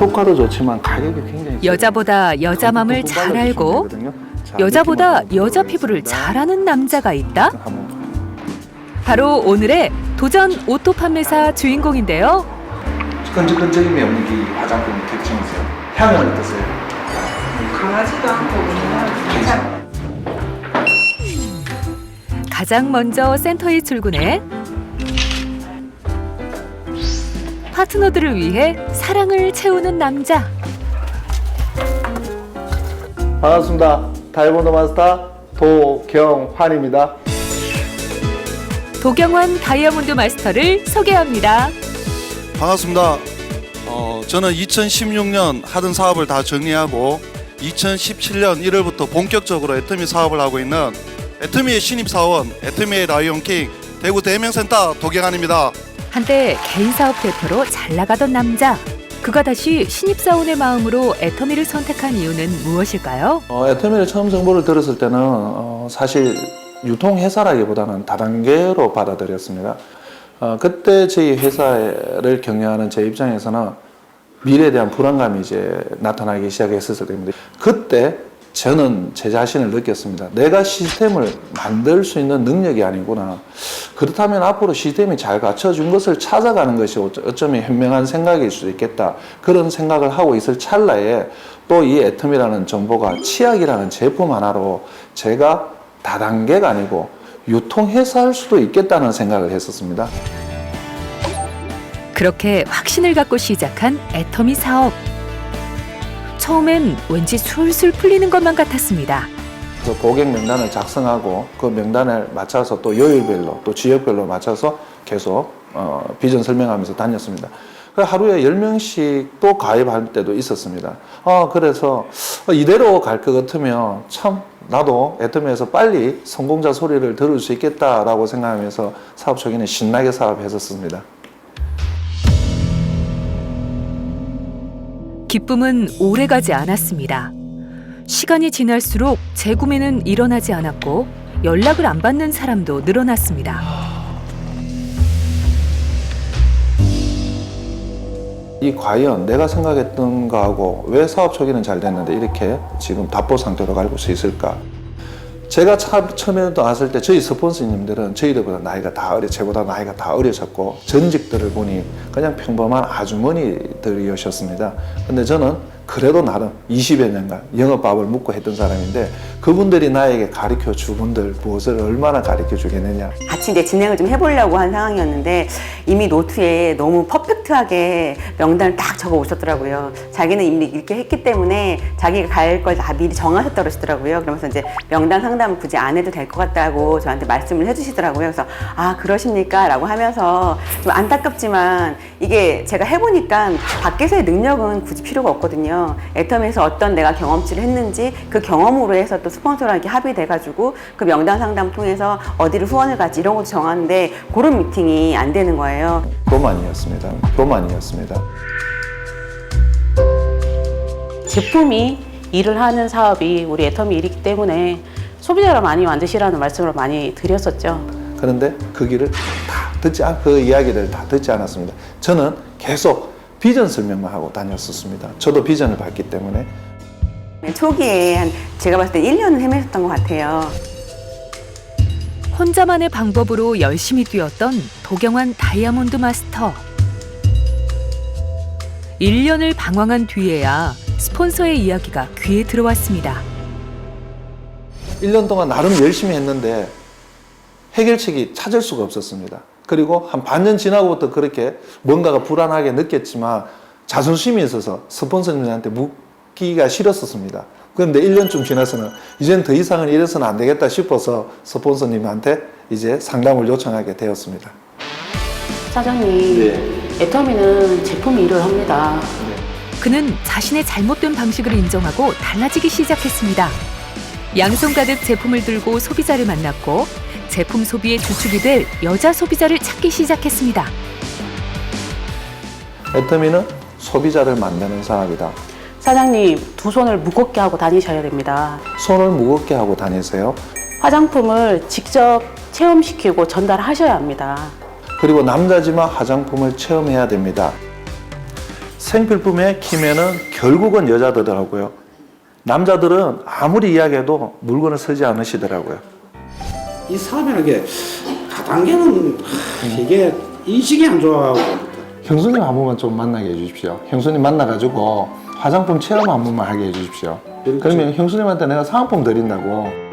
효과도 좋지만 가격이 굉장히 여자보다 여자 맘을 잘 알고 여자보다 여자 피부를 잘 아는 남자가 있다? 바로 오늘의 도전 오토 판매사 주인공인데요. 끈적끈적임이 없는 게 화장품의 특징이세요. 향은 어떠세요? 강하지도 않고 그냥 가장 먼저 센터에 출근해 파트너들을 위해 사랑을 채우는 남자. 반갑습니다. 다이아몬드 마스터 도경환입니다. 도경환 다이아몬드 마스터를 소개합니다. 반갑습니다. 저는 2016년 하던 사업을 다 정리하고 2017년 1월부터 본격적으로 애터미 사업을 하고 있는 애터미의 신입사원 애터미의 라이온킹 대구 대명센터 도경환입니다. 한때 개인 사업 대표로 잘 나가던 남자. 그가 다시 신입사원의 마음으로 애터미를 선택한 이유는 무엇일까요? 애터미를 처음 정보를 들었을 때는 사실 유통회사라기보다는 다단계로 받아들였습니다. 그때 저희 회사를 경영하는 제 입장에서는 미래에 대한 불안감이 이제 나타나기 시작했을 때입니다. 그때 저는 제 자신을 느꼈습니다. 내가 시스템을 만들 수 있는 능력이 아니구나. 그렇다면 앞으로 시스템이 잘 갖춰준 것을 찾아가는 것이 어쩌면 현명한 생각일 수도 있겠다. 그런 생각을 하고 있을 찰나에 또 이 애텀이라는 정보가 치약이라는 제품 하나로 제가 다단계가 아니고 유통회사일 수도 있겠다는 생각을 했었습니다. 그렇게 확신을 갖고 시작한 애터미 사업. 처음엔 왠지 술술 풀리는 것만 같았습니다. 그래서 고객 명단을 작성하고 그 명단을 맞춰서 또 요일별로 또 지역별로 맞춰서 계속 비전 설명하면서 다녔습니다. 하루에 10명씩 또 가입할 때도 있었습니다. 그래서 이대로 갈 것 같으면 참 나도 애터미에서 빨리 성공자 소리를 들을 수 있겠다라고 생각하면서 사업 초기는 신나게 사업했었습니다. 기쁨은 오래가지 않았습니다. 시간이 지날수록 재구매는 일어나지 않았고 연락을 안 받는 사람도 늘어났습니다. 이 과연 내가 생각했던 거하고 왜 사업 초기는 잘 됐는데 이렇게 지금 답보 상태로 갈 수 있을까? 제가 처음에 나왔을 때 저희 스폰서님들은 저희들보다 저보다 나이가 다 어리셨고 전직들을 보니 그냥 평범한 아주머니들이셨습니다. 근데 저는 그래도 나름 20여 년간 영업밥을 묵고 했던 사람인데 그분들이 나에게 가르쳐 주분들 무엇을 얼마나 가르쳐 주겠느냐. 같이 이제 진행을 좀 해보려고 한 상황이었는데 이미 노트에 너무 퍼펙트하게 명단을 딱 적어 오셨더라고요. 자기는 이미 이렇게 했기 때문에 자기가 갈 걸 다 미리 정하셨다고 그러시더라고요. 그러면서 이제 명단 상담을 굳이 안 해도 될 것 같다고 저한테 말씀을 해주시더라고요. 그래서 그러십니까? 라고 하면서 좀 안타깝지만 이게 제가 해보니까 밖에서의 능력은 굳이 필요가 없거든요. 애터미에서 어떤 내가 경험치를 했는지 그 경험으로 해서 또 스폰서랑 이렇게 합의돼가지고 그 명단 상담 통해서 어디를 후원을 갈지 이런 것도 정하는데 그런 미팅이 안 되는 거예요. 교만이었습니다. 제품이 일을 하는 사업이 우리 애터미 일이기 때문에 소비자를 많이 만드시라는 말씀을 많이 드렸었죠. 그런데 그 길을 그 이야기를 다 듣지 않았습니다. 저는 계속 비전 설명만 하고 다녔었습니다. 저도 비전을 봤기 때문에. 초기에 제가 봤을 때 1년은 헤매셨던 것 같아요. 혼자만의 방법으로 열심히 뛰었던 도경환 다이아몬드 마스터. 1년을 방황한 뒤에야 스폰서의 이야기가 귀에 들어왔습니다. 1년 동안 나름 열심히 했는데 해결책이 찾을 수가 없었습니다. 그리고 한 반년 지나고부터 그렇게 뭔가가 불안하게 느꼈지만 자존심이 있어서 스폰서님한테 묻기가 싫었었습니다. 그런데 1년쯤 지나서는 이제는 더 이상은 이래서는 안 되겠다 싶어서 스폰서님한테 이제 상담을 요청하게 되었습니다. 사장님, 애터미는 제품 일을 합니다. 그는 자신의 잘못된 방식을 인정하고 달라지기 시작했습니다. 양손 가득 제품을 들고 소비자를 만났고 제품 소비의 주축이 될 여자 소비자를 찾기 시작했습니다. 애터미는 소비자를 만드는 사업이다. 사장님, 두 손을 무겁게 하고 다니셔야 됩니다. 손을 무겁게 하고 다니세요. 화장품을 직접 체험시키고 전달하셔야 합니다. 그리고 남자지만 화장품을 체험해야 됩니다. 생필품의 키맨은 결국은 여자더라고요. 남자들은 아무리 이야기해도 물건을 쓰지 않으시더라고요. 이 사업이라는 게 다단계는 이게 인식이 안 좋아하고 형수님 한 번만 좀 만나게 해주십시오. 형수님 만나가지고 화장품 체험 한 번만 하게 해주십시오. 그러면 형수님한테 내가 사은품 드린다고.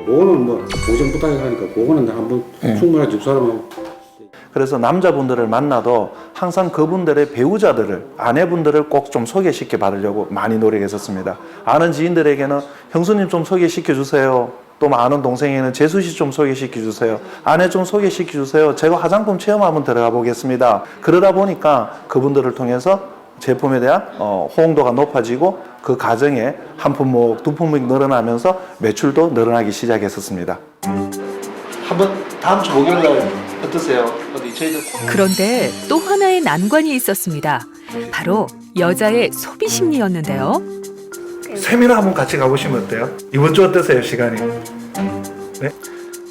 그거는 뭐 고정 부탁을 하니까 그거는 내가 한번 예. 충분히 집사람하고 그래서 남자분들을 만나도 항상 그분들의 배우자들을, 아내분들을 꼭 좀 소개시켜 받으려고 많이 노력했었습니다. 아는 지인들에게는 형수님 좀 소개시켜 주세요. 또 아는 동생에는 재수 씨 좀 소개시켜 주세요. 아내 좀 소개시켜 주세요. 제가 화장품 체험 한번 들어가 보겠습니다. 그러다 보니까 그분들을 통해서 제품에 대한 호응도가 높아지고 그 가정에 한 품목, 두 품목 늘어나면서 매출도 늘어나기 시작했었습니다. 한번 다음 주 목요일 날 어떠세요? 어디 저희들 그런데 또 하나의 난관이 있었습니다. 바로 여자의 소비 심리였는데요. 세미나 한번 같이 가보시면 어때요? 이번 주 어떠세요, 시간이? 네?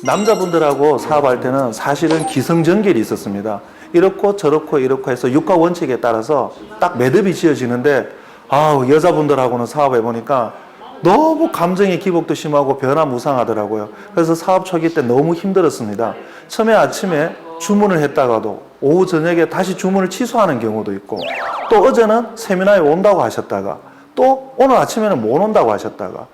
남자분들하고 사업할 때는 사실은 기승전결이 있었습니다. 이렇고 저렇고 이렇고 해서 유가 원칙에 따라서 딱 매듭이 지어지는데 여자분들하고는 사업해 보니까 너무 감정의 기복도 심하고 변화무쌍하더라고요. 그래서 사업 초기 때 너무 힘들었습니다. 처음에 아침에 주문을 했다가도 오후 저녁에 다시 주문을 취소하는 경우도 있고 또 어제는 세미나에 온다고 하셨다가 또 오늘 아침에는 못 온다고 하셨다가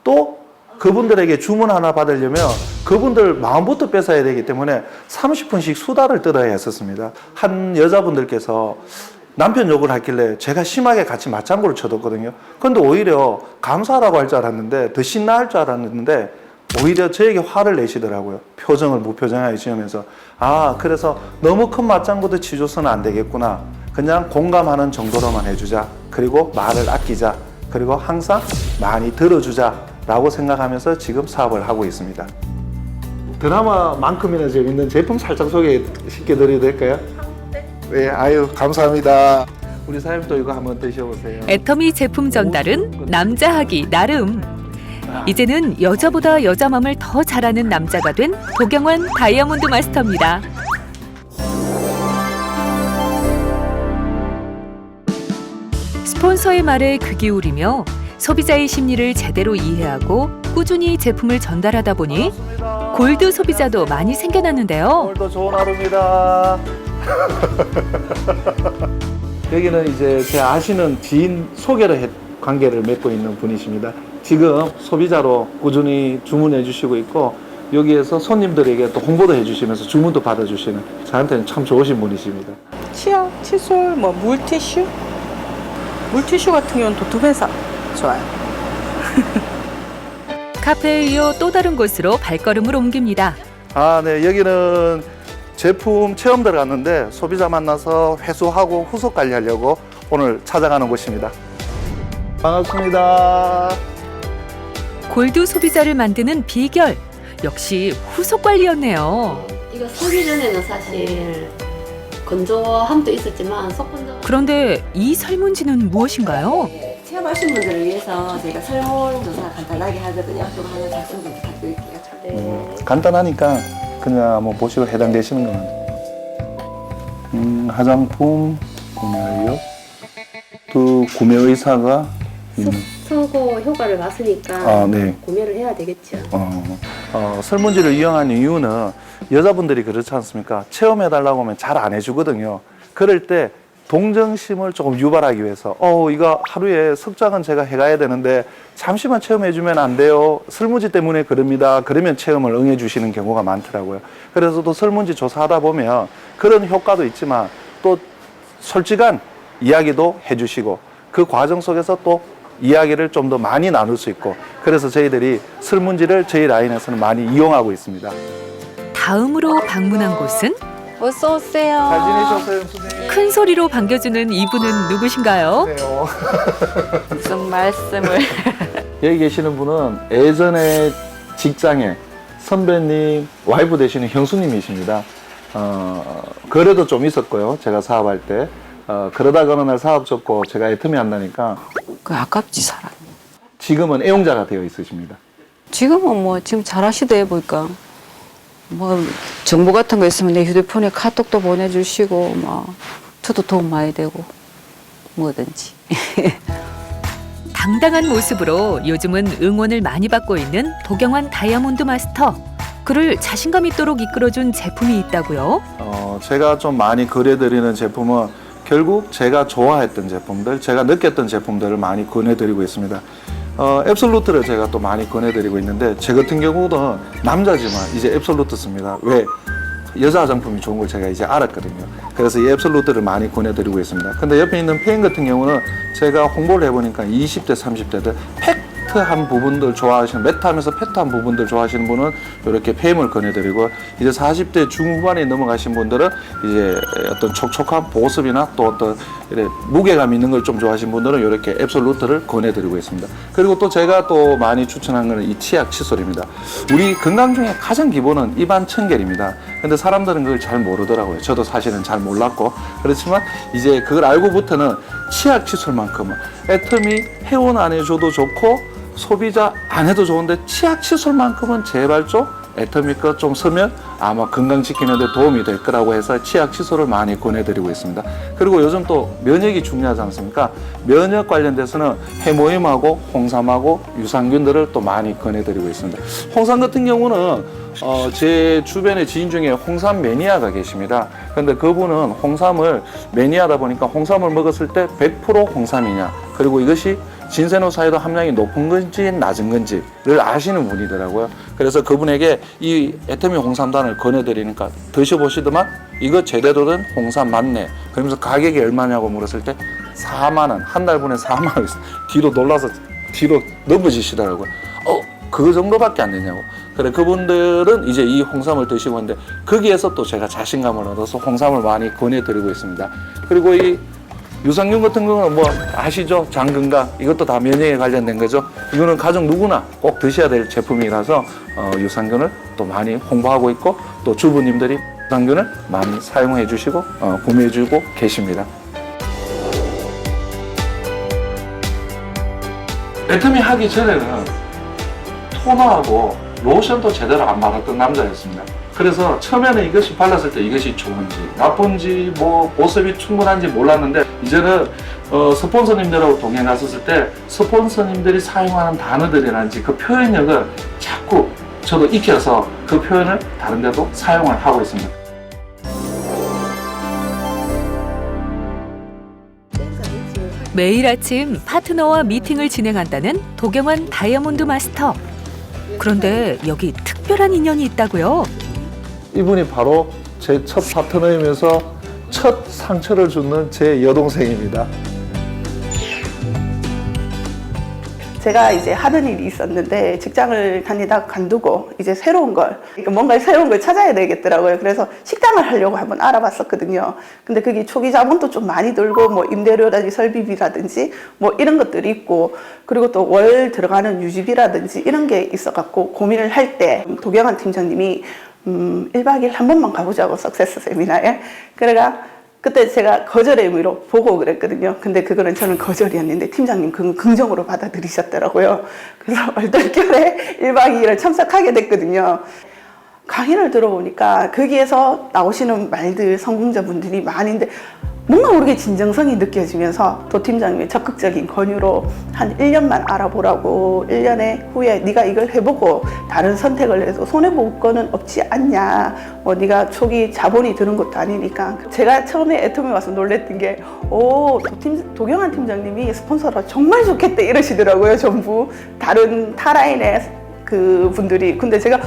또 그분들에게 주문 하나 받으려면 그분들 마음부터 뺏어야 되기 때문에 30분씩 수다를 떨어야 했었습니다. 한 여자분들께서 남편 욕을 하길래 제가 심하게 같이 맞장구를 쳐뒀거든요. 그런데 오히려 감사하라고 할 줄 알았는데 더 신나할 줄 알았는데 오히려 저에게 화를 내시더라고요. 표정을 무표정하게 지으면서 그래서 너무 큰 맞장구도 치줘서는 안 되겠구나. 그냥 공감하는 정도로만 해주자. 그리고 말을 아끼자. 그리고 항상 많이 들어주자 라고 생각하면서 지금 사업을 하고 있습니다. 드라마만큼이나 재밌는 제품 살짝 소개시켜드려도 될까요? 네, 아유 감사합니다. 우리 사장님도 이거 한번 드셔보세요. 애터미 제품 전달은 남자 하기 나름. 이제는 여자보다 여자 맘을 더 잘하는 남자가 된 도경환 다이아몬드 마스터입니다. 스폰서의 말에 귀 기울이며 소비자의 심리를 제대로 이해하고 꾸준히 제품을 전달하다 보니 골드 소비자도 많이 생겨났는데요. 오늘도 좋은 하루입니다. 여기는 이제 제 아시는 지인 소개로 관계를 맺고 있는 분이십니다. 지금 소비자로 꾸준히 주문해 주시고 있고 여기에서 손님들에게 또 홍보도 해주시면서 주문도 받아주시는 저한테는 참 좋으신 분이십니다. 치약, 칫솔, 물티슈? 물티슈 같은 경우는 도톰회사 좋아요. 카페에 이어 또 다른 곳으로 발걸음을 옮깁니다. 네, 여기는 제품 체험 들어갔는데 소비자 만나서 회수하고 후속 관리하려고 오늘 찾아가는 곳입니다. 반갑습니다. 골드 소비자를 만드는 비결 역시 후속 관리였네요. 이거 사기 전에는 사실 건조함도 있었지만 속건조. 그런데 이 설문지는 무엇인가요? 체험하신 분들을 위해서 저희가 설문조사 간단하게 하거든요. 그거 하나 작성 좀 부탁드릴게요. 네. 간단하니까 그냥 한번 보시고 해당되시는 거는 화장품 구매 완료 또 구매 의사가 서고 효과를 봤으니까 네. 구매를 해야 되겠죠. 설문지를 이용하는 이유는 여자분들이 그렇지 않습니까? 체험해달라고 하면 잘 안 해주거든요. 그럴 때 동정심을 조금 유발하기 위해서 이거 하루에 석장은 제가 해가야 되는데 잠시만 체험해주면 안 돼요. 설문지 때문에 그럽니다. 그러면 체험을 응해주시는 경우가 많더라고요. 그래서 또 설문지 조사하다 보면 그런 효과도 있지만 또 솔직한 이야기도 해주시고 그 과정 속에서 또 이야기를 좀 더 많이 나눌 수 있고 그래서 저희들이 설문지를 저희 라인에서는 많이 이용하고 있습니다. 다음으로 방문한 곳은 어서 오세요. 잘 지내셨어요, 선생님? 큰 소리로 반겨주는 이분은 누구신가요? 무슨 말씀을. 여기 계시는 분은 예전에 직장에 선배님, 와이프 되시는 형수님이십니다. 거래도 좀 있었고요. 제가 사업할 때. 그러다가 어느 날 사업 접고 제가 애터미 한다니까 그 아깝지 사람. 지금은 애용자가 되어 있으십니다. 지금은 지금 잘하시대 보니까. 뭐 정보 같은 거 있으면 내 휴대폰에 카톡도 보내주시고 뭐 저도 도움 많이 되고 뭐든지. 당당한 모습으로 요즘은 응원을 많이 받고 있는 도경환 다이아몬드 마스터. 그를 자신감 있도록 이끌어준 제품이 있다고요? 제가 좀 많이 거래드리는 제품은 결국 제가 좋아했던 제품들, 제가 느꼈던 제품들을 많이 권해드리고 있습니다. 앱솔루트를 제가 또 많이 권해드리고 있는데 제 같은 경우는 남자지만 이제 앱솔루트 씁니다. 왜? 여자 화장품이 좋은 걸 제가 이제 알았거든요. 그래서 이 앱솔루트를 많이 권해드리고 있습니다. 근데 옆에 있는 페인 같은 경우는 제가 홍보를 해보니까 20대, 30대들 팩트한 부분들 좋아하시는, 매트하면서 팩트한 부분들 좋아하시는 분은 이렇게 페임을 권해드리고, 이제 40대 중후반에 넘어가신 분들은 이제 어떤 촉촉한 보습이나 또 어떤 이렇게 무게감 있는 걸 좀 좋아하시는 분들은 이렇게 앱솔루트를 권해드리고 있습니다. 그리고 또 제가 또 많이 추천한 거는 이 치약 칫솔입니다. 우리 건강 중에 가장 기본은 입안 청결입니다. 근데 사람들은 그걸 잘 모르더라고요. 저도 사실은 잘 몰랐고, 그렇지만 이제 그걸 알고부터는 치약 칫솔만큼은 애터미 회원 안 해줘도 좋고 소비자 안 해도 좋은데 치약 칫솔만큼은 제발 좀 애터미 거 좀 쓰면 아마 건강 지키는 데 도움이 될 거라고 해서 치약 칫솔을 많이 권해드리고 있습니다. 그리고 요즘 또 면역이 중요하지 않습니까? 면역 관련돼서는 해모임하고 홍삼하고 유산균들을 또 많이 권해드리고 있습니다. 홍삼 같은 경우는 제 주변의 지인 중에 홍삼 매니아가 계십니다. 근데 그분은 홍삼을 매니아다 보니까 홍삼을 먹었을 때 100% 홍삼이냐, 그리고 이것이 진세노사이드 함량이 높은 건지 낮은 건지를 아시는 분이더라고요. 그래서 그분에게 이 애터미 홍삼단을 권해드리니까 드셔보시더만 이거 제대로 된 홍삼 맞네. 그러면서 가격이 얼마냐고 물었을 때 4만 원, 한 달분에 4만 원. 뒤로 놀라서 뒤로 넘어지시더라고요. 그거 정도밖에 안 되냐고. 그래, 그분들은 이제 이 홍삼을 드시고 있는데 거기에서 또 제가 자신감을 얻어서 홍삼을 많이 권해드리고 있습니다. 그리고 이 유산균 같은 경우는 뭐 아시죠? 장 건강, 이것도 다 면역에 관련된 거죠. 이거는 가족 누구나 꼭 드셔야 될 제품이라서 유산균을 또 많이 홍보하고 있고, 또 주부님들이 유산균을 많이 사용해 주시고 구매해 주고 계십니다. 애터미 하기 전에는 토너하고 로션도 제대로 안 바랐던 남자였습니다. 그래서 처음에는 이것이 발랐을 때 이것이 좋은지 나쁜지 뭐 보습이 충분한지 몰랐는데, 이제는 스폰서님들하고 동행 갔었을 때 스폰서님들이 사용하는 단어들이라든지 그 표현력을 자꾸 저도 익혀서 그 표현을 다른 데도 사용을 하고 있습니다. 매일 아침 파트너와 미팅을 진행한다는 도경환 다이아몬드 마스터. 그런데 여기 특별한 인연이 있다고요? 이분이 바로 제 첫 파트너이면서 첫 상처를 주는 제 여동생입니다. 제가 이제 하던 일이 있었는데 직장을 다니다 관두고 이제 새로운 걸, 그러니까 뭔가 새로운 걸 찾아야 되겠더라고요. 그래서 식당을 하려고 한번 알아봤었거든요. 근데 그게 초기 자본도 좀 많이 들고 뭐 임대료라든지 설비비라든지 뭐 이런 것들이 있고, 그리고 또 월 들어가는 유지비라든지 이런 게 있어갖고 고민을 할 때 도경환 팀장님이 1박 2일 한 번만 가보자고, 석세스 세미나에. 그래가 그때 제가 거절의 의미로 보고 그랬거든요. 근데 그거는 저는 거절이었는데 팀장님 그건 긍정으로 받아들이셨더라고요. 그래서 얼떨결에 1박 2일을 참석하게 됐거든요. 강의를 들어보니까 거기에서 나오시는 말들, 성공자분들이 많은데 뭔가 모르게 진정성이 느껴지면서 도 팀장님의 적극적인 권유로 한 1년만 알아보라고, 1년에 후에 네가 이걸 해보고 다른 선택을 해서 손해볼 거는 없지 않냐, 뭐 네가 초기 자본이 드는 것도 아니니까. 제가 처음에 애터미 와서 놀랬던 게 도경환 팀장님이 스폰서라 정말 좋겠다 이러시더라고요. 전부 다른 타라인의 그 분들이. 근데 제가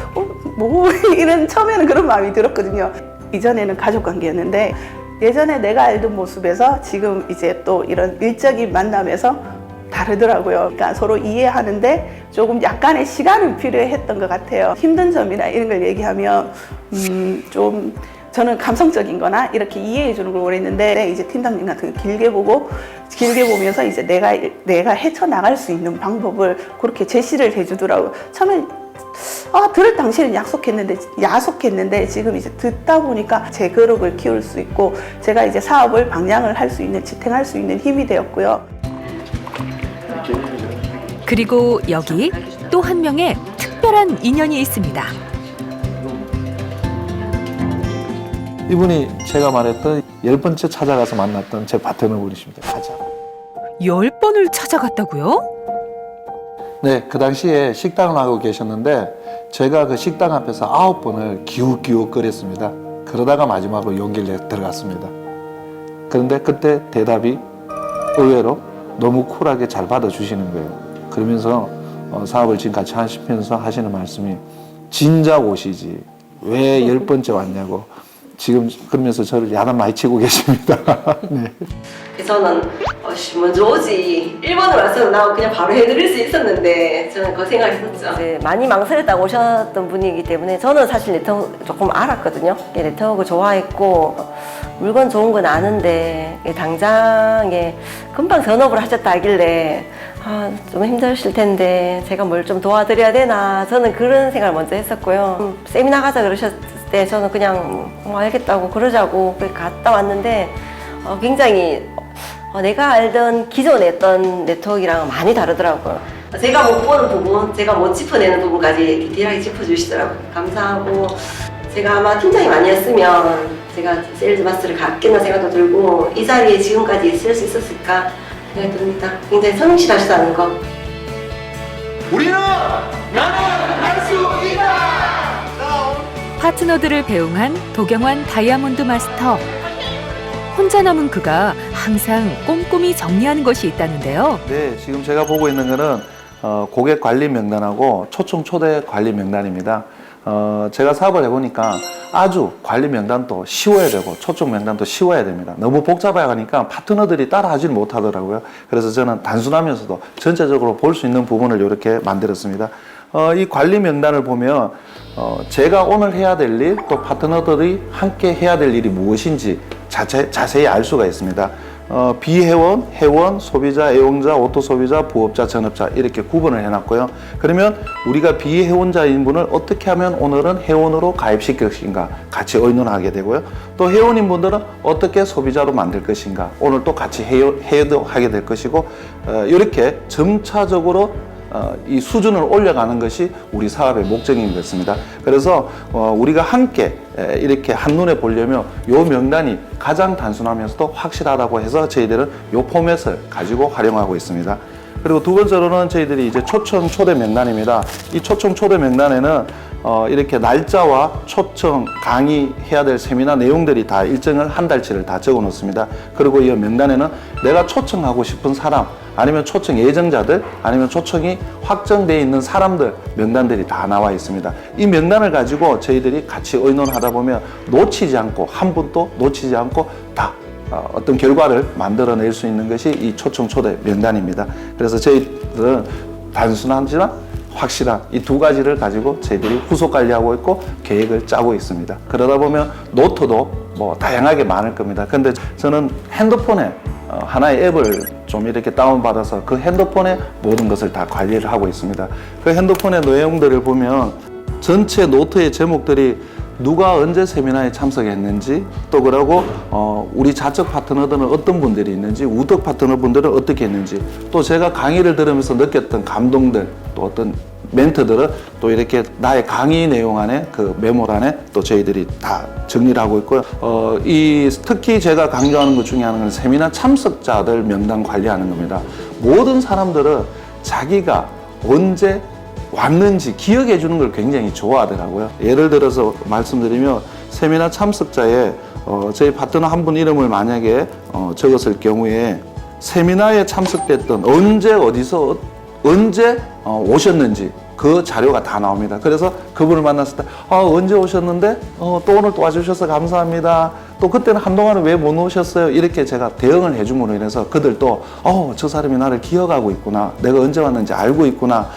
뭐 이런 처음에는 그런 마음이 들었거든요. 이전에는 가족 관계였는데 예전에 내가 알던 모습에서 지금 이제 또 이런 일적인 만남에서 다르더라고요. 그러니까 서로 이해하는데 조금 약간의 시간이 필요했던 것 같아요. 힘든 점이나 이런 걸 얘기하면 좀 저는 감성적인 거나 이렇게 이해해 주는 걸 원했는데, 이제 팀장님 같은 거 길게 보면서 이제 내가 헤쳐나갈 수 있는 방법을 그렇게 제시를 해주더라고요. 처음에 들을 당시에는 야속했는데 지금 이제 듣다 보니까 제 그룹을 키울 수 있고 제가 이제 사업을 방향을 할 수 있는, 지탱할 수 있는 힘이 되었고요. 그리고 여기 또 한 명의 특별한 인연이 있습니다. 이분이 제가 말했던 10번째 찾아가서 만났던 제 파트너분이십니다. 가장. 10번을 찾아갔다고요? 네, 그 당시에 식당을 하고 계셨는데 제가 그 식당 앞에서 9번을 기웃기웃 거렸습니다. 그러다가 마지막으로 용기를 내 들어갔습니다. 그런데 그때 대답이 의외로 너무 쿨하게 잘 받아주시는 거예요. 그러면서 사업을 지금 같이 하시면서 하시는 말씀이 진작 오시지 왜 10번째 왔냐고 지금 그러면서 저를 야단 많이 치고 계십니다. 네. 저는 먼저 오지 1번으로 왔으면 나 그냥 바로 해드릴 수 있었는데 저는 그 생각했었죠. 네, 많이 망설였다고 오셨던 분이기 때문에 저는 사실 네트워크 조금 알았거든요. 네트워크 좋아했고 물건 좋은 건 아는데 당장에 금방 전업을 하셨다 하길래 좀 힘드실 텐데 제가 뭘 좀 도와드려야 되나 저는 그런 생각을 먼저 했었고요. 세미나 가자 그러셨을 때 저는 그냥 알겠다고 그러자고 갔다 왔는데 굉장히 내가 알던 기존에 했던 네트워크랑 많이 다르더라고요. 제가 못 보는 부분, 제가 못 짚어내는 부분까지 디테일하게 짚어주시더라고요. 감사하고 제가 아마 팀장이 아니었으면 제가 세일즈 마스터를 갔겠나 생각도 들고 이 자리에 지금까지 있을 수 있었을까 생각이 듭니다. 굉장히 성실하시다는 거. 우리는 나는 할 수 있다. 파트너들을 배웅한 도경환 다이아몬드 마스터. 혼자 남은 그가 항상 꼼꼼히 정리하는 것이 있다는데요. 네, 지금 제가 보고 있는 거는 고객 관리 명단하고 초청 초대 관리 명단입니다. 제가 사업을 해보니까 아주 관리 명단도 쉬워야 되고 초청 명단도 쉬워야 됩니다. 너무 복잡하니까 파트너들이 따라하지는 못하더라고요. 그래서 저는 단순하면서도 전체적으로 볼 수 있는 부분을 이렇게 만들었습니다. 이 관리 명단을 보면 제가 오늘 해야 될 일, 또 파트너들이 함께 해야 될 일이 무엇인지 자세히 알 수가 있습니다. 비회원, 회원, 소비자, 애용자, 오토소비자, 부업자, 전업자 이렇게 구분을 해놨고요. 그러면 우리가 비회원자인 분을 어떻게 하면 오늘은 회원으로 가입시킬 것인가 같이 의논하게 되고요. 또 회원인 분들은 어떻게 소비자로 만들 것인가 오늘 또 같이 회의하게 될 것이고 이렇게 점차적으로 이 수준을 올려가는 것이 우리 사업의 목적인 것입니다. 그래서 우리가 함께 이렇게 한눈에 보려면 이 명단이 가장 단순하면서도 확실하다고 해서 저희들은 이 포맷을 가지고 활용하고 있습니다. 그리고 두 번째로는 저희들이 이제 초청 초대 명단입니다. 이 초청 초대 명단에는 이렇게 날짜와 초청 강의해야 될 세미나 내용들이 다 일정을 한 달치를 다 적어 놓습니다. 그리고 이 명단에는 내가 초청하고 싶은 사람 아니면 초청 예정자들 아니면 초청이 확정되어 있는 사람들 명단들이 다 나와 있습니다. 이 명단을 가지고 저희들이 같이 의논하다 보면 놓치지 않고 한 분도 놓치지 않고 다 어떤 결과를 만들어낼 수 있는 것이 이 초청 초대 명단입니다. 그래서 저희들은 단순하지만 확실한 이 두 가지를 가지고 저희들이 후속 관리하고 있고 계획을 짜고 있습니다. 그러다 보면 노트도 뭐 다양하게 많을 겁니다. 근데 저는 핸드폰에 하나의 앱을 좀 이렇게 다운받아서 그 핸드폰에 모든 것을 다 관리를 하고 있습니다. 그 핸드폰의 내용들을 보면 전체 노트의 제목들이 누가 언제 세미나에 참석했는지 또 그러고 우리 자적 파트너들은 어떤 분들이 있는지 우덕 파트너분들은 어떻게 했는지 또 제가 강의를 들으면서 느꼈던 감동들 또 어떤 멘트들을 또 이렇게 나의 강의 내용 안에 그 메모란에 또 저희들이 다 정리를 하고 있고요. 특히 제가 강조하는 것 중에 하나는 세미나 참석자들 명단 관리하는 겁니다. 모든 사람들은 자기가 언제 왔는지 기억해 주는 걸 굉장히 좋아하더라고요. 예를 들어서 말씀드리면 세미나 참석자에 저희 파트너 한 분 이름을 만약에 적었을 경우에 세미나에 참석됐던 언제 어디서 언제 오셨는지 그 자료가 다 나옵니다. 그래서 그분을 만났을 때 언제 오셨는데 또 오늘 또 와주셔서 감사합니다. 또 그때는 한동안은 왜 못 오셨어요? 이렇게 제가 대응을 해줌으로 인해서 그들도 저 사람이 나를 기억하고 있구나. 내가 언제 왔는지 알고 있구나.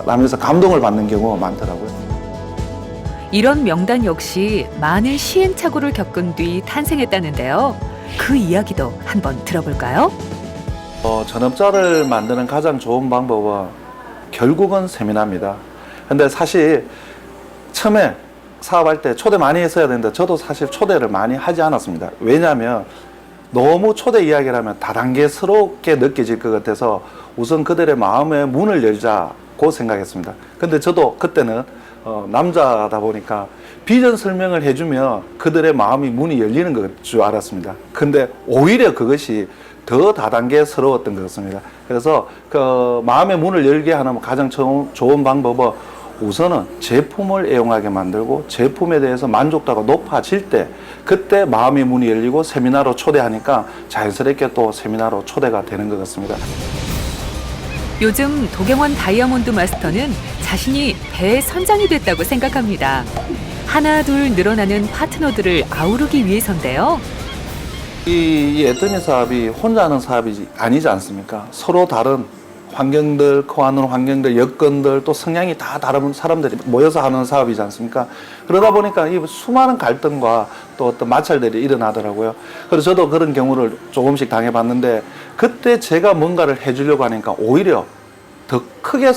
라면서 감동을 받는 경우가 많더라고요. 이런 명단 역시 많은 시행착오를 겪은 뒤 탄생했다는데요. 그 이야기도 한번 들어볼까요? 전업자를 만드는 가장 좋은 방법은 결국은 세미나입니다. 근데 사실 처음에 사업할 때 초대 많이 했어야 되는데 저도 사실 초대를 많이 하지 않았습니다. 왜냐하면 너무 초대 이야기를 하면 다단계스럽게 느껴질 것 같아서 우선 그들의 마음의 문을 열자고 생각했습니다. 근데 저도 그때는 남자다 보니까 비전 설명을 해주면 그들의 마음이 문이 열리는 것 줄 알았습니다. 근데 오히려 그것이 더 다단계스러웠던 것 같습니다. 그래서 그 마음의 문을 열게 하는 가장 좋은 방법은 우선은 제품을 애용하게 만들고 제품에 대해서 만족도가 높아질 때 그때 마음의 문이 열리고 세미나로 초대하니까 자연스럽게 또 세미나로 초대가 되는 것 같습니다. 요즘 도경원 다이아몬드 마스터는 자신이 배의 선장이 됐다고 생각합니다. 하나 둘 늘어나는 파트너들을 아우르기 위해서인데요. 이 애터미 사업이 혼자 하는 사업이 아니지 않습니까? 서로 다른 환경들, 코하는 환경들, 여건들, 또 성향이 다 다른 사람들이 모여서 하는 사업이지 않습니까? 그러다 보니까 이 수많은 갈등과 또 어떤 마찰들이 일어나더라고요. 그래서 저도 그런 경우를 조금씩 당해봤는데 그때 제가 뭔가를 해주려고 하니까 오히려 더 크게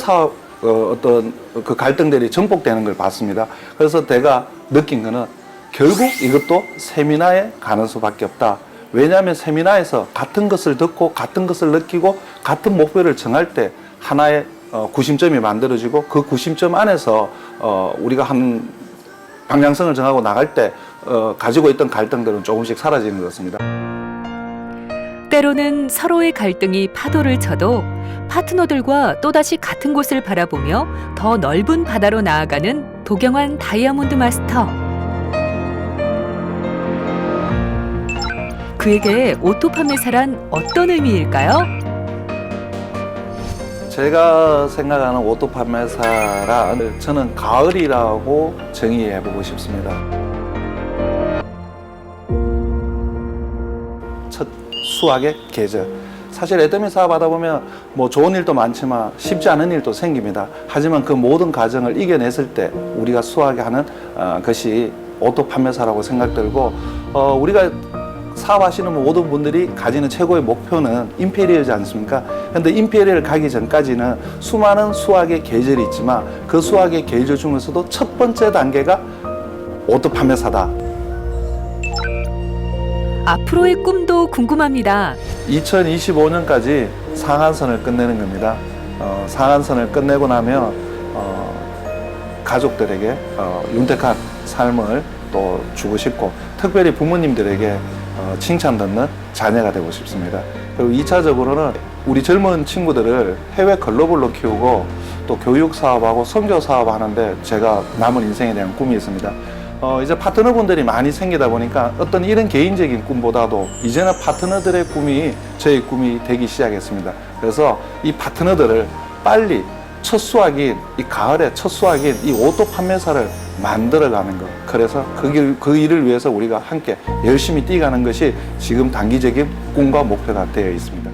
어떤 그 갈등들이 전복되는 걸 봤습니다. 그래서 제가 느낀 거는 결국 이것도 세미나에 가는 수밖에 없다. 왜냐하면 세미나에서 같은 것을 듣고 같은 것을 느끼고 같은 목표를 정할 때 하나의 구심점이 만들어지고 그 구심점 안에서 우리가 한 방향성을 정하고 나갈 때 가지고 있던 갈등들은 조금씩 사라지는 것 같습니다. 때로는 서로의 갈등이 파도를 쳐도 파트너들과 또다시 같은 곳을 바라보며 더 넓은 바다로 나아가는 도경원 다이아몬드 마스터. 그에게 오토 판매사란 어떤 의미일까요? 제가 생각하는 오토 판매사란 저는 가을이라고 정의해보고 싶습니다. 첫 수확의 계절. 사실 애터미 사업하다 보면 뭐 좋은 일도 많지만 쉽지 않은 일도 생깁니다. 하지만 그 모든 과정을 이겨냈을 때 우리가 수확하는 것이 오토 판매사라고 생각들고 우리가 사업하시는 모든 분들이 가지는 최고의 목표는 임페리어지 않습니까? 근데 임페리어를 가기 전까지는 수많은 수확의 계절이 있지만 그 수확의 계절 중에서도 첫 번째 단계가 오토 판매사다. 앞으로의 꿈도 궁금합니다. 2025년까지 상한선을 끝내는 겁니다. 상한선을 끝내고 나면 가족들에게 윤택한 삶을 또 주고 싶고 특별히 부모님들에게 칭찬 듣는 자녀가 되고 싶습니다. 그리고 2차적으로는 우리 젊은 친구들을 해외 글로벌로 키우고 또 교육 사업하고 선교 사업하는데 제가 남은 인생에 대한 꿈이 있습니다. 이제 파트너분들이 많이 생기다 보니까 어떤 이런 개인적인 꿈보다도 이제는 파트너들의 꿈이 저의 꿈이 되기 시작했습니다. 그래서 이 파트너들을 빨리 첫 수확인 이 가을의 첫 수확인 이 오토 판매사를 만들어가는 것. 그래서 그 일을 위해서 우리가 함께 열심히 뛰어가는 것이 지금 단기적인 꿈과 목표가 되어 있습니다.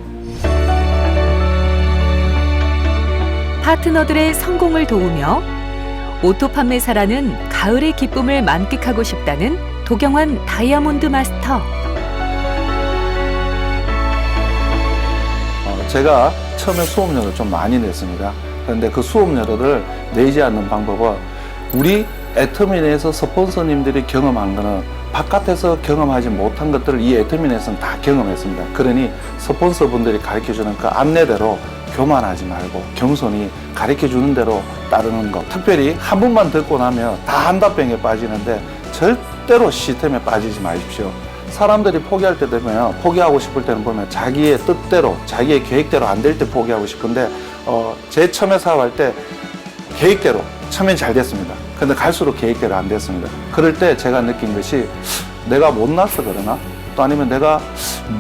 파트너들의 성공을 도우며 오토 판매사라는 가을의 기쁨을 만끽하고 싶다는 도경원 다이아몬드 마스터. 제가 처음에 수업료를 좀 많이 냈습니다. 그런데 그 수업료를 내지 않는 방법은 우리 애터미 내에서 스폰서님들이 경험한 거는 바깥에서 경험하지 못한 것들을 이 애터미 내에서는 다 경험했습니다. 그러니 스폰서분들이 가르쳐주는 그 안내대로 교만하지 말고 겸손히 가르쳐주는 대로 따르는 것. 특별히 한 번만 듣고 나면 다 한답병에 빠지는데 절대로 시스템에 빠지지 마십시오. 사람들이 포기할 때 되면 포기하고 싶을 때는 보면 자기의 뜻대로 자기의 계획대로 안 될 때 포기하고 싶은데 제 처음에 사업할 때 계획대로 처음엔 잘 됐습니다. 근데 갈수록 계획대로 안 됐습니다. 그럴 때 제가 느낀 것이 내가 못나서 그러나 또 아니면 내가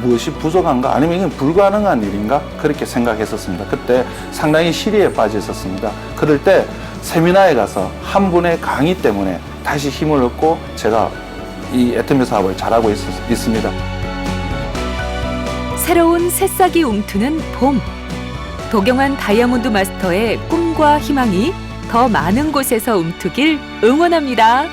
무엇이 부족한가 아니면 이건 불가능한 일인가 그렇게 생각했었습니다. 그때 상당히 시리에 빠져 있었습니다. 그럴 때 세미나에 가서 한 분의 강의 때문에 다시 힘을 얻고 제가 이 애터미 사업을 잘하고 있습니다. 새로운 새싹이 움트는 봄. 도경원 다이아몬드 마스터의 꿈과 희망이 더 많은 곳에서 움트길 응원합니다.